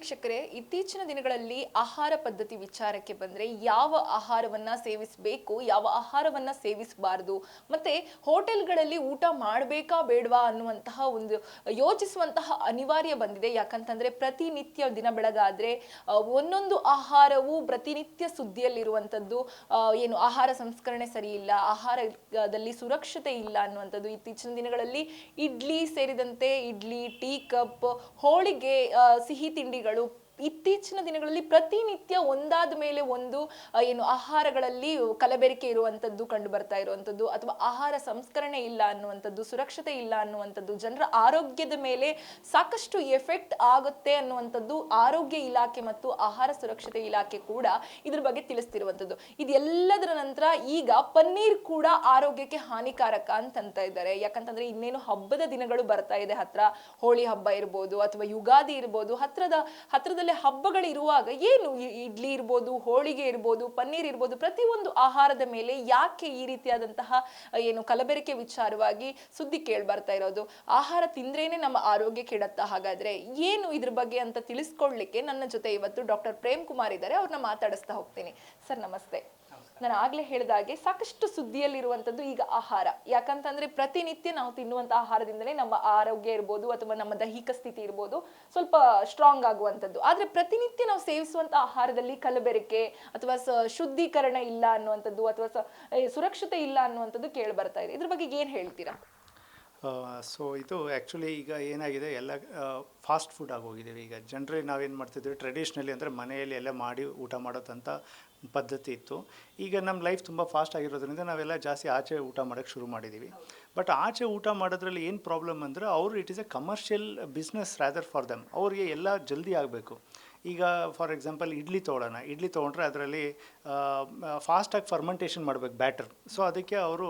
ವೀಕ್ಷಕರೇ, ಇತ್ತೀಚಿನ ದಿನಗಳಲ್ಲಿ ಆಹಾರ ಪದ್ಧತಿ ವಿಚಾರಕ್ಕೆ ಬಂದ್ರೆ ಯಾವ ಆಹಾರವನ್ನ ಸೇವಿಸಬೇಕು, ಯಾವ ಆಹಾರವನ್ನ ಸೇವಿಸಬಾರದು, ಮತ್ತೆ ಹೋಟೆಲ್ಗಳಲ್ಲಿ ಊಟ ಮಾಡಬೇಕಾ ಬೇಡವಾ ಅನ್ನುವಂತಹ ಒಂದು ಯೋಚಿಸುವಂತಹ ಅನಿವಾರ್ಯ ಬಂದಿದೆ. ಯಾಕಂತಂದ್ರೆ ಪ್ರತಿನಿತ್ಯ ದಿನ ಬೆಳಗಾದ್ರೆ ಒಂದೊಂದು ಆಹಾರವು ಪ್ರತಿನಿತ್ಯ ಸುದ್ದಿಯಲ್ಲಿರುವಂತದ್ದು. ಏನು ಆಹಾರ ಸಂಸ್ಕರಣೆ ಸರಿ ಇಲ್ಲ, ಆಹಾರದಲ್ಲಿ ಸುರಕ್ಷತೆ ಇಲ್ಲ ಅನ್ನುವಂಥದ್ದು. ಇತ್ತೀಚಿನ ದಿನಗಳಲ್ಲಿ ಇಡ್ಲಿ ಸೇರಿದಂತೆ ಇಡ್ಲಿ, ಟೀ ಕಪ್, ಹೋಳಿಗೆ, ಸಿಹಿ ತಿಂಡಿಗಳು ಇತ್ತೀಚಿನ ದಿನಗಳಲ್ಲಿ ಪ್ರತಿನಿತ್ಯ ಒಂದಾದ ಮೇಲೆ ಒಂದು ಏನು ಆಹಾರಗಳಲ್ಲಿ ಕಲಬೆರಕೆ ಇರುವಂತದ್ದು ಕಂಡು ಬರ್ತಾ ಇರುವಂತದ್ದು, ಅಥವಾ ಆಹಾರ ಸಂಸ್ಕರಣೆ ಇಲ್ಲ ಅನ್ನುವಂಥದ್ದು, ಸುರಕ್ಷತೆ ಇಲ್ಲ ಅನ್ನುವಂಥದ್ದು, ಜನರ ಆರೋಗ್ಯದ ಮೇಲೆ ಸಾಕಷ್ಟು ಎಫೆಕ್ಟ್ ಆಗುತ್ತೆ ಅನ್ನುವಂಥದ್ದು ಆರೋಗ್ಯ ಇಲಾಖೆ ಮತ್ತು ಆಹಾರ ಸುರಕ್ಷತೆ ಇಲಾಖೆ ಕೂಡ ಇದ್ರ ಬಗ್ಗೆ ತಿಳಿಸ್ತಿರುವಂಥದ್ದು. ಇದೆಲ್ಲದರ ನಂತರ ಈಗ ಪನ್ನೀರ್ ಕೂಡ ಆರೋಗ್ಯಕ್ಕೆ ಹಾನಿಕಾರಕ ಅಂತ ಇದ್ದಾರೆ. ಯಾಕಂತಂದ್ರೆ ಇನ್ನೇನು ಹಬ್ಬದ ದಿನಗಳು ಬರ್ತಾ ಇದೆ, ಹತ್ರ ಹೋಳಿ ಹಬ್ಬ ಇರ್ಬೋದು ಅಥವಾ ಯುಗಾದಿ ಇರ್ಬೋದು, ಹತ್ರದಲ್ಲಿ ಹಬ್ಬಗಳು ಇರುವಾಗ ಏನು ಇಡ್ಲಿ ಇರ್ಬೋದು, ಹೋಳಿಗೆ ಇರ್ಬೋದು, ಪನ್ನೀರ್ ಇರ್ಬೋದು, ಪ್ರತಿಯೊಂದು ಆಹಾರದ ಮೇಲೆ ಯಾಕೆ ಈ ರೀತಿಯಾದಂತಹ ಏನು ಕಲಬೆರಕೆ ವಿಚಾರವಾಗಿ ಸುದ್ದಿ ಕೇಳಿ ಬರ್ತಾ ಇರೋದು? ಆಹಾರ ತಿಂದ್ರೇನೆ ನಮ್ಮ ಆರೋಗ್ಯ ಕೆಡತ್ತಾ? ಹಾಗಾದ್ರೆ ಏನು ಇದ್ರ ಬಗ್ಗೆ ಅಂತ ತಿಳಿಸ್ಕೊಡ್ಲಿಕ್ಕೆ ನನ್ನ ಜೊತೆ ಇವತ್ತು ಡಾಕ್ಟರ್ ಪ್ರೇಮ್ ಕುಮಾರ್ ಇದ್ದಾರೆ. ಅವ್ರನ್ನ ಮಾತಾಡಿಸ್ತಾ ಹೋಗ್ತೀನಿ. ಸರ್ ನಮಸ್ತೆ. ನಾನು ಆಗ್ಲೇ ಹೇಳಿದಾಗೆ ಸಾಕಷ್ಟು ಸುದ್ದಿಯಲ್ಲಿರುವಂತದ್ದು ಈಗ ಆಹಾರ. ಯಾಕಂತಂದ್ರೆ ಪ್ರತಿನಿತ್ಯ ನಾವು ತಿನ್ನುವಂತ ಆಹಾರದಿಂದಲೇ ನಮ್ಮ ಆರೋಗ್ಯ ಇರ್ಬೋದು ಅಥವಾ ನಮ್ಮ ದೈಹಿಕ ಸ್ಥಿತಿ ಇರ್ಬೋದು ಸ್ವಲ್ಪ ಸ್ಟ್ರಾಂಗ್ ಆಗುವಂಥದ್ದು. ಆದ್ರೆ ಪ್ರತಿನಿತ್ಯ ನಾವು ಸೇವಿಸುವಂತ ಆಹಾರದಲ್ಲಿ ಕಲಬೆರಕೆ ಅಥವಾ ಶುದ್ಧೀಕರಣ ಇಲ್ಲ ಅನ್ನುವಂಥದ್ದು ಅಥವಾ ಸುರಕ್ಷತೆ ಇಲ್ಲ ಅನ್ನುವಂಥದ್ದು ಕೇಳಿ ಬರ್ತಾ ಇದೆ. ಇದ್ರ ಬಗ್ಗೆ ಏನ್ ಹೇಳ್ತೀರಾ? ಸೊ ಇದು ಆ್ಯಕ್ಚುಲಿ ಈಗ ಏನಾಗಿದೆ, ಎಲ್ಲ ಫಾಸ್ಟ್ ಫುಡ್ ಆಗೋಗಿದ್ದೀವಿ. ಈಗ ಜನರೇ ನಾವೇನು ಮಾಡ್ತಿದ್ವಿ, ಟ್ರೆಡಿಷ್ನಲಿ ಅಂದರೆ ಮನೆಯಲ್ಲಿ ಎಲ್ಲ ಮಾಡಿ ಊಟ ಮಾಡೋದಂಥ ಪದ್ಧತಿ ಇತ್ತು. ಈಗ ನಮ್ಮ ಲೈಫ್ ತುಂಬ ಫಾಸ್ಟ್ ಆಗಿರೋದ್ರಿಂದ ನಾವೆಲ್ಲ ಜಾಸ್ತಿ ಆಚೆ ಊಟ ಮಾಡೋಕ್ಕೆ ಶುರು ಮಾಡಿದ್ದೀವಿ. ಬಟ್ ಆಚೆ ಊಟ ಮಾಡೋದ್ರಲ್ಲಿ ಏನು ಪ್ರಾಬ್ಲಮ್ ಅಂದರೆ, it is A commercial business rather for them. ಅವ್ರಿಗೆ ಎಲ್ಲ ಜಲ್ದಿ ಆಗಬೇಕು. ಈಗ ಫಾರ್ ಎಕ್ಸಾಂಪಲ್ ಇಡ್ಲಿ ತೊಗೊಳ್ಳೋಣ. ಇಡ್ಲಿ ತೊಗೊಂಡ್ರೆ ಅದರಲ್ಲಿ ಫಾಸ್ಟಾಗಿ ಫರ್ಮೆಂಟೇಷನ್ ಮಾಡಬೇಕು ಬ್ಯಾಟರ್. ಸೊ ಅದಕ್ಕೆ ಅವರು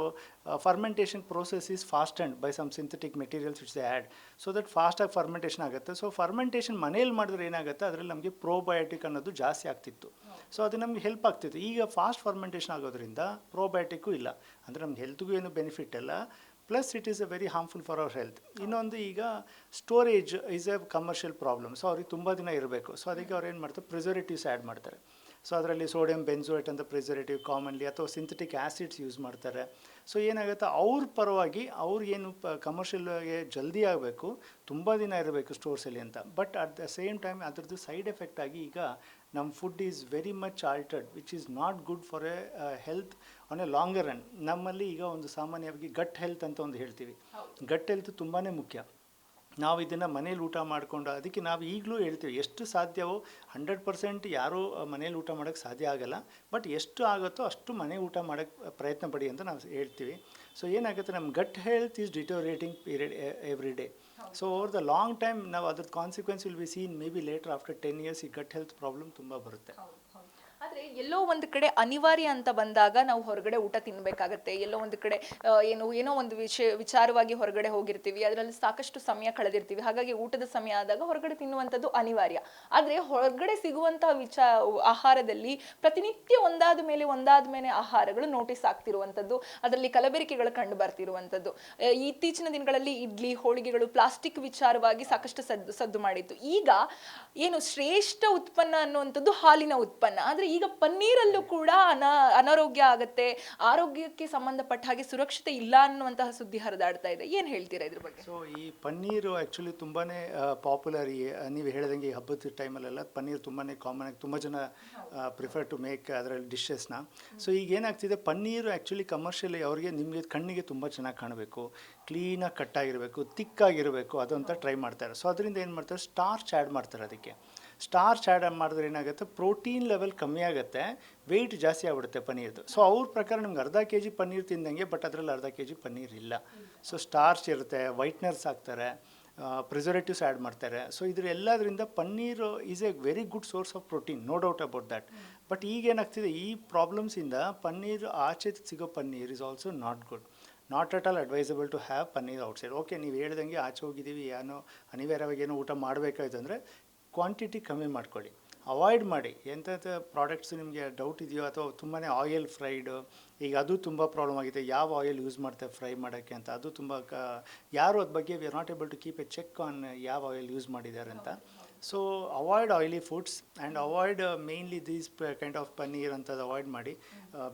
fermentation process is fast and by some synthetic materials which they add, so that ಫಾಸ್ಟಾಗಿ ಫರ್ಮೆಂಟೇಷನ್ ಆಗುತ್ತೆ. ಸೊ ಫರ್ಮೆಂಟೇಷನ್ ಮನೇಲಿ ಮಾಡಿದ್ರೆ ಏನಾಗುತ್ತೆ, ಅದರಲ್ಲಿ ನಮಗೆ ಪ್ರೋಬಯೋಟಿಕ್ ಅನ್ನೋದು ಜಾಸ್ತಿ ಆಗ್ತಿತ್ತು. ಸೊ ಅದು ನಮಗೆ ಹೆಲ್ಪ್ ಆಗ್ತಿತ್ತು. ಈಗ ಫಾಸ್ಟ್ ಫರ್ಮೆಂಟೇಷನ್ ಆಗೋದ್ರಿಂದ ಪ್ರೋಬಯೋಟಿಕ್ಕು ಇಲ್ಲ, ಅಂದರೆ ನಮ್ಗೆ ಹೆಲ್ತ್ಗೂ ಏನು ಬೆನಿಫಿಟ್ ಇಲ್ಲ, plus it is a very harmful for our health. ಇನ್ನೊಂದು, ಈಗ storage is A commercial problem. So ಅವ್ರಿಗೆ ತುಂಬ ದಿನ ಇರಬೇಕು. ಸೊ ಅದಕ್ಕೆ ಅವ್ರು ಏನು ಮಾಡ್ತಾರೆ, ಪ್ರಿಸರ್ವೇಟಿವ್ಸ್ ಆ್ಯಡ್ ಮಾಡ್ತಾರೆ. ಸೊ ಅದರಲ್ಲಿ ಸೋಡಿಯಂ ಬೆಂಜೋಯೇಟ್ ಅಂತ ಪ್ರಿಸರ್ವೇಟಿವ್ ಕಾಮನ್ಲಿ, ಅಥವಾ ಸಿಂಥೆಟಿಕ್ ಆ್ಯಸಿಡ್ಸ್ ಯೂಸ್ ಮಾಡ್ತಾರೆ. ಸೊ ಏನಾಗುತ್ತೆ, ಅವ್ರ ಪರವಾಗಿ ಅವ್ರಿಗೇನು ಕಮರ್ಷಿಯಲ್ಗೆ ಜಲ್ದಿ ಆಗಬೇಕು, ತುಂಬ ದಿನ ಇರಬೇಕು ಸ್ಟೋರ್ಸಲ್ಲಿ ಅಂತ. But at the same time ಅದರದ್ದು ಸೈಡ್ ಎಫೆಕ್ಟ್ ಆಗಿ ಈಗ ನಮ್ಮ food is very much altered, which is not good for A health on A longer run. ನಮ್ಮಲ್ಲಿ ಈಗ ಒಂದು ಸಾಮಾನ್ಯವಾಗಿ ಗಟ್ ಹೆಲ್ತ್ ಅಂತ ಒಂದು ಹೇಳ್ತೀವಿ. ಗಟ್ ಹೆಲ್ತ್ ತುಂಬಾ ಮುಖ್ಯ. ನಾವು ಇದನ್ನು ಮನೇಲಿ ಊಟ ಮಾಡಿಕೊಂಡು, ಅದಕ್ಕೆ ನಾವು ಈಗಲೂ ಹೇಳ್ತೀವಿ, ಎಷ್ಟು ಸಾಧ್ಯವೋ 100% ಯಾರೂ ಮನೇಲಿ ಊಟ ಮಾಡೋಕ್ಕೆ ಸಾಧ್ಯ ಆಗೋಲ್ಲ. ಬಟ್ ಎಷ್ಟು ಆಗುತ್ತೋ ಅಷ್ಟು ಮನೆ ಊಟ ಮಾಡೋಕ್ಕೆ ಪ್ರಯತ್ನ ಪಡಿ ಅಂತ ನಾವು ಹೇಳ್ತೀವಿ. ಸೊ ಏನಾಗುತ್ತೆ, ನಮ್ಮ gut health is deteriorating period every day. So over the long time ನಾವು ಅದ್ರ consequence will be seen maybe later after 10 years ಈ ಗಟ್ ಹೆಲ್ತ್ ಪ್ರಾಬ್ಲಮ್ ತುಂಬ ಬರುತ್ತೆ. ಆದ್ರೆ ಎಲ್ಲೋ ಒಂದು ಕಡೆ ಅನಿವಾರ್ಯ ಅಂತ ಬಂದಾಗ ನಾವು ಹೊರಗಡೆ ಊಟ ತಿನ್ಬೇಕಾಗತ್ತೆ. ಎಲ್ಲೋ ಒಂದು ಕಡೆ ಏನೋ ಒಂದು ವಿಚಾರವಾಗಿ ಹೊರಗಡೆ ಹೋಗಿರ್ತೀವಿ, ಅದರಲ್ಲಿ ಸಾಕಷ್ಟು ಸಮಯ ಕಳೆದಿರ್ತೀವಿ. ಹಾಗಾಗಿ ಊಟದ ಸಮಯ ಆದಾಗ ಹೊರಗಡೆ ತಿನ್ನುವಂಥದ್ದು ಅನಿವಾರ್ಯ. ಆದ್ರೆ ಹೊರಗಡೆ ಸಿಗುವಂತಹ ಆಹಾರದಲ್ಲಿ ಪ್ರತಿನಿತ್ಯ ಒಂದಾದ ಮೇಲೆ ಆಹಾರಗಳು ನೋಟಿಸ್ ಆಗ್ತಿರುವಂಥದ್ದು, ಅದರಲ್ಲಿ ಕಲಬೆರಕೆಗಳು ಕಂಡು ಬರ್ತಿರುವಂಥದ್ದು. ಇತ್ತೀಚಿನ ದಿನಗಳಲ್ಲಿ ಇಡ್ಲಿ, ಹೋಳಿಗೆಗಳು ಪ್ಲಾಸ್ಟಿಕ್ ವಿಚಾರವಾಗಿ ಸಾಕಷ್ಟು ಸದ್ದು ಮಾಡಿತ್ತು. ಈಗ ಏನು ಶ್ರೇಷ್ಠ ಉತ್ಪನ್ನ ಅನ್ನುವಂಥದ್ದು ಹಾಲಿನ ಉತ್ಪನ್ನ. ಆದ್ರೆ ಈಗ ಪನ್ನೀರಲ್ಲೂ ಕೂಡ ಅನಾರೋಗ್ಯ ಆಗತ್ತೆ, ಆರೋಗ್ಯಕ್ಕೆ ಸಂಬಂಧಪಟ್ಟ ಹಾಗೆ ಸುರಕ್ಷತೆ ಇಲ್ಲ ಅನ್ನುವಂತಹ ಸುದ್ದಿ ಹರಿದಾಡ್ತಾ ಇದೆ. ಏನ್ ಹೇಳ್ತೀರಾ ಇದ್ರ ಬಗ್ಗೆ? ಸೊ ಈ ಪನ್ನೀರು ಆ್ಯಕ್ಚುಲಿ ತುಂಬಾ ಪಾಪ್ಯುಲರ್. ನೀವು ಹೇಳಿದಂಗೆ ಈ ಹಬ್ಬದ ಟೈಮಲ್ಲೆಲ್ಲ ಪನ್ನೀರ್ ತುಂಬಾ ಕಾಮನ್ ಆಗಿ ತುಂಬ ಜನ ಪ್ರಿಫರ್ ಟು ಮೇಕ್ ಅದರಲ್ಲಿ ಡಿಶಸ್ನ. ಸೊ ಈಗ ಏನಾಗ್ತಿದೆ, ಪನ್ನೀರು ಆ್ಯಕ್ಚುಲಿ ಕಮರ್ಷಿಯಲಿ ಅವ್ರಿಗೆ, ನಿಮಗೆ ಕಣ್ಣಿಗೆ ತುಂಬ ಚೆನ್ನಾಗಿ ಕಾಣಬೇಕು, ಕ್ಲೀನಾಗಿ ಕಟ್ಟಾಗಿರಬೇಕು, ತಿಕ್ಕಾಗಿರಬೇಕು, ಅದಂತ ಟ್ರೈ ಮಾಡ್ತಾರೆ. ಸೊ ಅದರಿಂದ ಏನು ಮಾಡ್ತಾರೆ, ಸ್ಟಾರ್ಚ್ ಆ್ಯಡ್ ಮಾಡ್ತಾರೆ. ಅದಕ್ಕೆ ಸ್ಟಾರ್ಚ್ ಆ್ಯಡ್ ಮಾಡಿದ್ರೆ ಏನಾಗುತ್ತೆ, ಪ್ರೋಟೀನ್ ಲೆವೆಲ್ ಕಮ್ಮಿ ಆಗುತ್ತೆ, ವೆಯ್ಟ್ ಜಾಸ್ತಿ ಆಗ್ಬಿಡುತ್ತೆ ಪನ್ನೀರ್ದು. ಸೊ ಅವ್ರ ಪ್ರಕಾರ ನಿಮ್ಗೆ ಅರ್ಧ kg ಪನ್ನೀರ್ ತಿಂದಂಗೆ, ಬಟ್ ಅದರಲ್ಲಿ ಅರ್ಧ kg ಪನ್ನೀರ್ ಇಲ್ಲ. ಸೊ ಸ್ಟಾರ್ಚ್ ಇರುತ್ತೆ, ವೈಟ್ನರ್ಸ್ ಹಾಕ್ತಾರೆ, ಪ್ರಿಸರ್ವೇಟಿವ್ಸ್ ಆ್ಯಡ್ ಮಾಡ್ತಾರೆ. ಸೊ ಎಲ್ಲದರಿಂದ paneer is a very good source of protein, no doubt about that. But ಈಗೇನಾಗ್ತಿದೆ, ಈ ಪ್ರಾಬ್ಲಮ್ಸಿಂದ ಪನ್ನೀರ್, ಆಚೆ ಸಿಗೋ paneer is also not good. Not at all advisable to have paneer outside. Okay, ನೀವು ಹೇಳ್ದಂಗೆ ಆಚೆ ಹೋಗಿದ್ದೀವಿ, ಅನಿವಾರ್ಯವಾಗಿ ಏನೋ ಊಟ ಮಾಡಬೇಕಾಯ್ತು ಅಂದರೆ ಕ್ವಾಂಟಿಟಿ ಕಮ್ಮಿ ಮಾಡ್ಕೊಳ್ಳಿ, ಅವಾಯ್ಡ್ ಮಾಡಿ. ಎಂಥದ್ದು ಪ್ರಾಡಕ್ಟ್ಸ್ ನಿಮಗೆ ಡೌಟ್ ಇದೆಯೋ, ಅಥವಾ ತುಂಬಾ ಆಯಿಲ್ ಫ್ರೈಡು, ಈಗ ಅದು ತುಂಬ ಪ್ರಾಬ್ಲಮ್ ಆಗಿದೆ. ಯಾವ ಆಯಿಲ್ ಯೂಸ್ ಮಾಡ್ತಾರೆ ಫ್ರೈ ಮಾಡೋಕ್ಕೆ ಅಂತ, ಅದು ತುಂಬ ಯಾರು ಅದ್ರ ಬಗ್ಗೆ we are not able to keep a check on ಯಾವ ಆಯಿಲ್ ಯೂಸ್ ಮಾಡಿದ್ದಾರೆ ಅಂತ. So avoid oily foods and avoid mainly these kind of paneer ಅಂಥದ್ದು ಅವಾಯ್ಡ್ ಮಾಡಿ.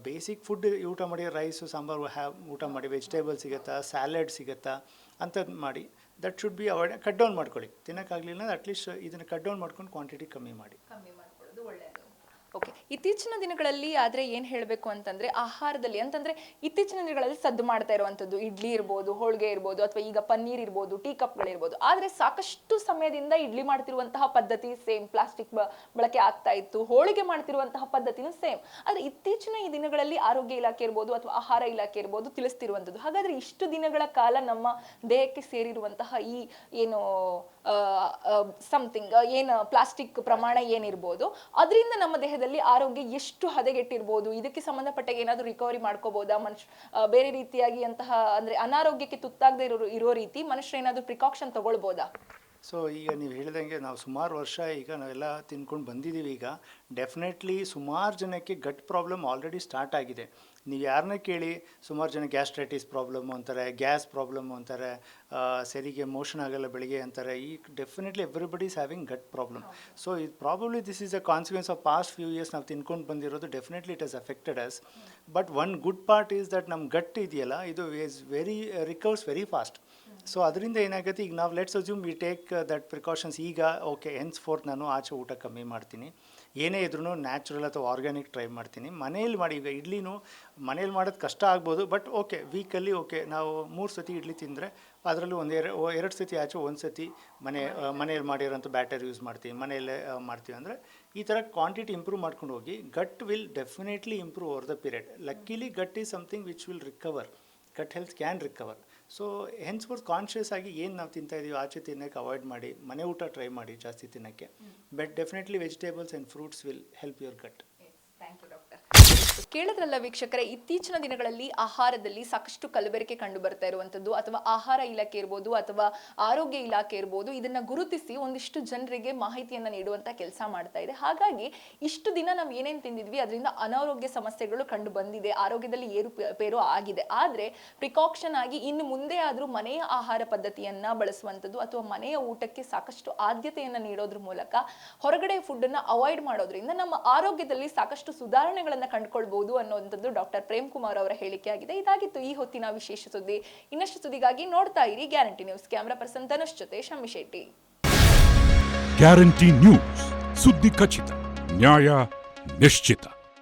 ಬೇಸಿಕ್ ಫುಡ್ ಊಟ ಮಾಡಿ, ರೈಸು ಸಾಂಬಾರು ಊಟ ಮಾಡಿ, ವೆಜಿಟೇಬಲ್ ಸಿಗುತ್ತಾ, ಸ್ಯಾಲೆಡ್ ಸಿಗುತ್ತಾ ಅಂಥದ್ದು ಮಾಡಿ. That should be avoid. Cut down ಮಾಡ್ಕೊಳ್ಳಿ. ತಿನ್ನೋಕ್ಕಾಗಲಿಲ್ಲ ಅಟ್ಲೀಸ್ಟ್ ಇದನ್ನು ಕಟ್ ಡೌನ್ ಮಾಡ್ಕೊಂಡು ಕ್ವಾಂಟಿಟಿ ಕಮ್ಮಿ ಮಾಡಿ. ಓಕೆ, ಇತ್ತೀಚಿನ ದಿನಗಳಲ್ಲಿ ಆದರೆ ಏನು ಹೇಳಬೇಕು ಅಂತಂದರೆ ಆಹಾರದಲ್ಲಿ ಅಂತಂದರೆ ಇತ್ತೀಚಿನ ದಿನಗಳಲ್ಲಿ ಸದ್ದು ಮಾಡ್ತಾ ಇರುವಂಥದ್ದು ಇಡ್ಲಿ ಇರ್ಬೋದು, ಹೋಳಿಗೆ ಇರ್ಬೋದು, ಅಥವಾ ಈಗ ಪನ್ನೀರ್ ಇರ್ಬೋದು, ಟೀ ಕಪ್ಗಳಿರ್ಬೋದು. ಆದರೆ ಸಾಕಷ್ಟು ಸಮಯದಿಂದ ಇಡ್ಲಿ ಮಾಡ್ತಿರುವಂತಹ ಪದ್ಧತಿ ಸೇಮ್, ಪ್ಲಾಸ್ಟಿಕ್ ಬಳಕೆ ಆಗ್ತಾ ಇತ್ತು. ಹೋಳಿಗೆ ಮಾಡ್ತಿರುವಂತಹ ಪದ್ಧತಿನೂ ಸೇಮ್. ಆದರೆ ಇತ್ತೀಚಿನ ಈ ದಿನಗಳಲ್ಲಿ ಆರೋಗ್ಯ ಇಲಾಖೆ ಇರ್ಬೋದು ಅಥವಾ ಆಹಾರ ಇಲಾಖೆ ಇರ್ಬೋದು ತಿಳಿಸ್ತಿರುವಂಥದ್ದು. ಹಾಗಾದರೆ ಇಷ್ಟು ದಿನಗಳ ಕಾಲ ನಮ್ಮ ದೇಹಕ್ಕೆ ಸೇರಿರುವಂತಹ ಈ ಏನು ಸಮಥಿಂಗ್ ಏನು ಪ್ಲಾಸ್ಟಿಕ್ ಪ್ರಮಾಣ ಏನಿರ್ಬೋದು, ಅದರಿಂದ ನಮ್ಮ ದೇಹದಲ್ಲಿ ಆರೋಗ್ಯ ಎಷ್ಟು ಹದಗೆಟ್ಟಿರ್ಬೋದು, ಇದಕ್ಕೆ ಸಂಬಂಧಪಟ್ಟ ಏನಾದರೂ ರಿಕವರಿ ಮಾಡ್ಕೋಬಹುದಾ? ಬೇರೆ ರೀತಿಯಾಗಿ ಅಂತಹ ಅಂದ್ರೆ ಅನಾರೋಗ್ಯಕ್ಕೆ ತುತ್ತಾಗದೆ ಇರೋ ರೀತಿ ಮನುಷ್ಯರು ಏನಾದರೂ ಪ್ರಿಕಾಷನ್ ತಗೊಳ್ಬೋದಾ? ಸೊ ಈಗ ನೀವು ಹೇಳಿದಂಗೆ ನಾವು ಸುಮಾರು ವರ್ಷ ಈಗ ನಾವೆಲ್ಲ ತಿನ್ಕೊಂಡು ಬಂದಿದ್ದೀವಿ. ಈಗ ಡೆಫಿನೆಟ್ಲಿ ಸುಮಾರು ಜನಕ್ಕೆ ಗಟ್ ಪ್ರಾಬ್ಲಮ್ ಆಲ್ರೆಡಿ ಸ್ಟಾರ್ಟ್ ಆಗಿದೆ. ನೀವು ಯಾರನ್ನ ಕೇಳಿ ಸುಮಾರು ಜನ ಗ್ಯಾಸ್ಟ್ರೈಟಿಸ್ ಪ್ರಾಬ್ಲಮ್ ಅಂತಾರೆ, ಗ್ಯಾಸ್ ಪ್ರಾಬ್ಲಮ್ ಅಂತಾರೆ, ಸರಿಗೆ ಮೋಷನ್ ಆಗಲ್ಲ ಬೆಳಿಗ್ಗೆ ಅಂತಾರೆ. ಈ definitely everybody is having gut problem. So ಇದು probably this is a consequence of past few years ನಾವು ತಿನ್ಕೊಂಡು ಬಂದಿರೋದು. Definitely it has affected us. But one good part is that ನಮ್ಮ ಗಟ್ ಇದೆಯಲ್ಲ, ಇದು is recovers very fast. So ಅದರಿಂದ ಏನಾಗುತ್ತೆ, ಈಗ ನಾವು let's assume we take that precautions. ಈಗ ಓಕೆ, ಹೆನ್ಸ್ ಫೋರ್ತ್ ನಾನು ಆಚೆ ಊಟ ಕಮ್ಮಿ ಮಾಡ್ತೀನಿ, ಏನೇ ಇದ್ರೂ ನ್ಯಾಚುರಲ್ ಅಥವಾ ಆರ್ಗ್ಯಾನಿಕ್ ಟ್ರೈ ಮಾಡ್ತೀನಿ. ಮನೇಲಿ ಮಾಡಿ, ಈಗ ಇಡ್ಲಿನೂ ಮನೇಲಿ ಮಾಡೋದು ಕಷ್ಟ ಆಗ್ಬೋದು, ಬಟ್ ಓಕೆ ವೀಕಲ್ಲಿ ಓಕೆ ನಾವು 3 ಸತಿ ಇಡ್ಲಿ ತಿಂದರೆ ಅದರಲ್ಲೂ ಎರಡು ಸತಿ ಆಚೆ, 1 ಸತಿ ಮನೇಲಿ ಮಾಡಿರೋಂಥ ಬ್ಯಾಟರ್ ಯೂಸ್ ಮಾಡ್ತೀವಿ, ಮನೆಯಲ್ಲೇ ಮಾಡ್ತೀವಿ. ಅಂದರೆ ಈ ಥರ ಕ್ವಾಂಟಿಟಿ ಇಂಪ್ರೂವ್ ಮಾಡ್ಕೊಂಡು ಹೋಗಿ gut will definitely improve over the period. Luckily gut is something which will recover. Gut health can recover. So henceforth conscious ಆಗಿ ಏನು ನಾವು ತಿಂತಾ ಇದೀವಿ ಆಚೆ ತಿನ್ನೋಕ್ಕೆ ಅವಾಯ್ಡ್ ಮಾಡಿ, ಮನೆ ಊಟ ಟ್ರೈ ಮಾಡಿ ಜಾಸ್ತಿ ತಿನ್ನೋಕ್ಕೆ. But definitely vegetables and fruits will help your gut. Thank you doctor. ಕೇಳಿದ್ರಲ್ಲ ವೀಕ್ಷಕರೇ, ಇತ್ತೀಚಿನ ದಿನಗಳಲ್ಲಿ ಆಹಾರದಲ್ಲಿ ಸಾಕಷ್ಟು ಕಲಬೆರಕೆ ಕಂಡು ಬರ್ತಾ ಇರುವಂಥದ್ದು, ಅಥವಾ ಆಹಾರ ಇಲಾಖೆ ಇರ್ಬೋದು ಅಥವಾ ಆರೋಗ್ಯ ಇಲಾಖೆ ಇರ್ಬೋದು, ಇದನ್ನ ಗುರುತಿಸಿ ಒಂದಿಷ್ಟು ಜನರಿಗೆ ಮಾಹಿತಿಯನ್ನು ನೀಡುವಂಥ ಕೆಲಸ ಮಾಡ್ತಾ ಇದೆ. ಹಾಗಾಗಿ ಇಷ್ಟು ದಿನ ನಾವು ಏನೇನು ತಿಂದಿದ್ವಿ ಅದರಿಂದ ಅನಾರೋಗ್ಯ ಸಮಸ್ಯೆಗಳು ಕಂಡು ಬಂದಿದೆ, ಆರೋಗ್ಯದಲ್ಲಿ ಏರುಪೇರು ಆಗಿದೆ. ಆದರೆ ಪ್ರಿಕಾಕ್ಷನ್ ಆಗಿ ಇನ್ನು ಮುಂದೆ ಆದರೂ ಮನೆಯ ಆಹಾರ ಪದ್ಧತಿಯನ್ನ ಬಳಸುವಂಥದ್ದು ಅಥವಾ ಮನೆಯ ಊಟಕ್ಕೆ ಸಾಕಷ್ಟು ಆದ್ಯತೆಯನ್ನು ನೀಡೋದ್ರ ಮೂಲಕ ಹೊರಗಡೆ ಫುಡ್ಡನ್ನು ಅವಾಯ್ಡ್ ಮಾಡೋದ್ರಿಂದ ನಮ್ಮ ಆರೋಗ್ಯದಲ್ಲಿ ಸಾಕಷ್ಟು ಸುಧಾರಣೆಗಳನ್ನು ಕಂಡುಕೊಳ್ಬಹುದು ಅನ್ನುವಂಥದ್ದು ಡಾಕ್ಟರ್ ಪ್ರೇಮ್ ಕುಮಾರ್ ಅವರ ಹೇಳಿಕೆ ಆಗಿದೆ. ಇದಾಗಿತ್ತು ಈ ಹೊತ್ತಿನ ವಿಶೇಷ ಸುದ್ದಿ. ಇನ್ನಷ್ಟು ಸುದ್ದಿಗಾಗಿ ನೋಡ್ತಾ ಇರಿ guarantee news. Camera person Dhanush ಜೊತೆ ಶಮ್ಮಿ ಶೆಟ್ಟಿ. ಗ್ಯಾರಂಟಿ ನ್ಯೂಸ್, ಸುದ್ದಿ ಖಚಿತ, ನ್ಯಾಯ ನಿಶ್ಚಿತ.